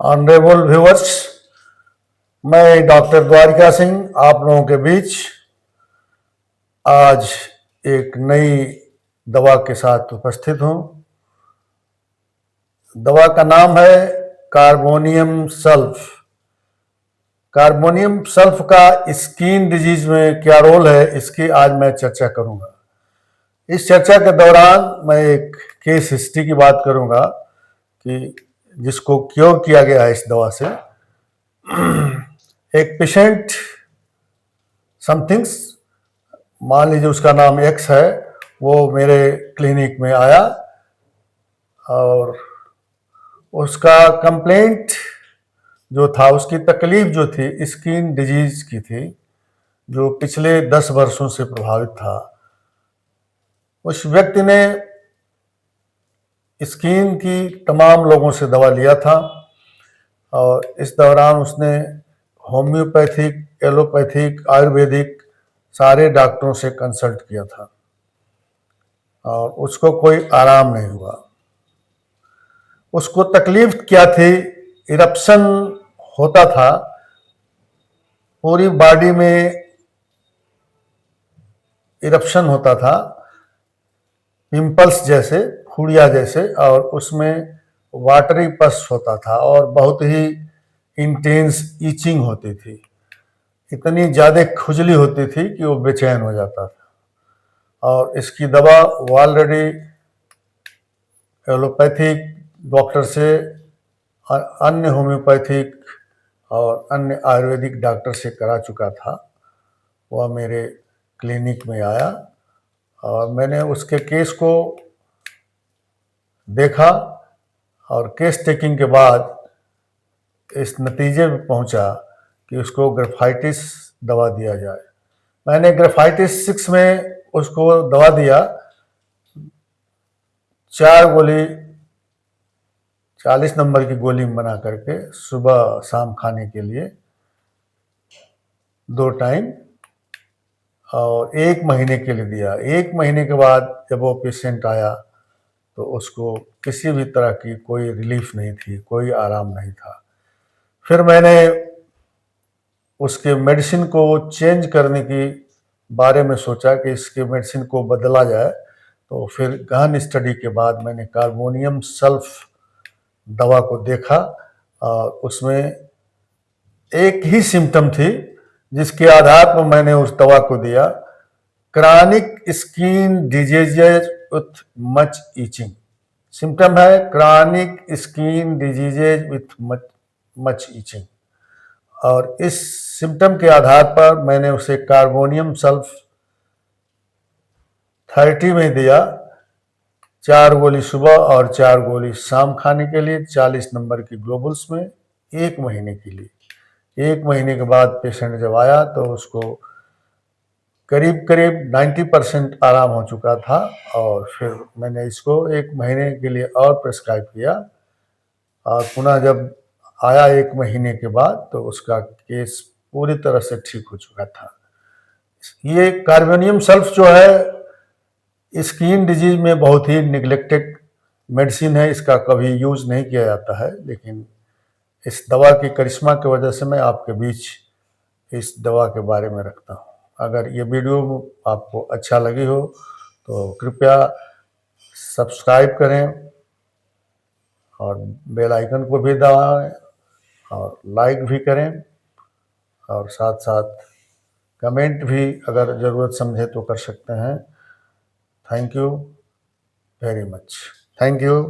Honourable viewers, मैं doctor Dwarika Singh आप लोगों के बीच आज एक नई दवा के साथ उपस्थित हूं। दवा का नाम है कार्बोनियम सल्फ। कार्बोनियम सल्फ का स्किन डिजीज में क्या रोल है, इसकी आज मैं चर्चा करूंगा। इस चर्चा के दौरान मैं एक केस हिस्ट्री की बात करूंगा कि जिसको क्योर किया गया है इस दवा से। एक पेशेंट समथिंग्स, मान लीजिए उसका नाम एक्स है, वो मेरे क्लिनिक में आया और उसका कंप्लेंट जो था, उसकी तकलीफ जो थी स्किन डिजीज की थी, जो पिछले 10 वर्षों से प्रभावित था। उस व्यक्ति ने स्किन की तमाम लोगों से दवा लिया था और इस दौरान उसने होम्योपैथिक, एलोपैथिक, आयुर्वेदिक सारे डॉक्टरों से कंसल्ट किया था और उसको कोई आराम नहीं हुआ। उसको तकलीफ क्या थी? इरप्शन होता था, पूरी बॉडी में इरप्शन होता था, पिंपल्स जैसे, फुड़िया जैसे, और उसमें वाटरी पस होता था और बहुत ही इंटेंस ईचिंग होती थी। इतनी ज़्यादा खुजली होती थी कि वो बेचैन हो जाता था। और इसकी दवा वो ऑलरेडी एलोपैथिक डॉक्टर से, अन्य होम्योपैथिक और अन्य आयुर्वेदिक डॉक्टर से करा चुका था। वह मेरे क्लिनिक में आया और मैंने उसके केस को देखा और केस टेकिंग के बाद इस नतीजे में पहुंचा कि उसको ग्रेफाइटिस दवा दिया जाए। मैंने ग्रेफाइटिस 6 में उसको दवा दिया, 4 गोली 40 नंबर की गोली बना करके सुबह शाम खाने के लिए 2 टाइम, और 1 महीने के लिए दिया। 1 महीने के बाद जब वो पेशेंट आया तो उसको किसी भी तरह की कोई रिलीफ नहीं थी, कोई आराम नहीं था। फिर मैंने उसके मेडिसिन को चेंज करने की बारे में सोचा कि इसके मेडिसिन को बदला जाए। तो फिर गहन स्टडी के बाद मैंने कार्बोनियम सल्फ दवा को देखा और उसमें एक ही सिम्टम थी जिसके आधार पर मैंने उस दवा को दिया, chronic skin diseases with much itching. Symptom है chronic skin diseases with much itching. और इस सिम्टम के आधार पर मैंने उसे कार्बोनियम सल्फ 30 में दिया, 4 गोली सुबह और 4 गोली शाम खाने के लिए, 40 नंबर की ग्लोबल्स में, 1 महीने के लिए। 1 महीने के बाद पेशेंट जब आया तो उसको करीब करीब 90% आराम हो चुका था और फिर मैंने इसको 1 महीने के लिए और प्रेस्क्राइब किया और पुनः जब आया 1 महीने के बाद तो उसका केस पूरी तरह से ठीक हो चुका था। ये कार्बोनियम सल्फ जो है स्किन डिजीज में बहुत ही निगलेक्टेड मेडिसिन है, इसका कभी यूज़ नहीं किया जाता है, लेकिन इस दवा की करिश्मा की वजह से मैं आपके बीच इस दवा के बारे में रखता हूँ। अगर ये वीडियो आपको अच्छा लगी हो तो कृपया सब्सक्राइब करें और बेल आइकन को भी दबाएं और लाइक भी करें और साथ साथ कमेंट भी अगर ज़रूरत समझे तो कर सकते हैं। Thank you very much. Thank you.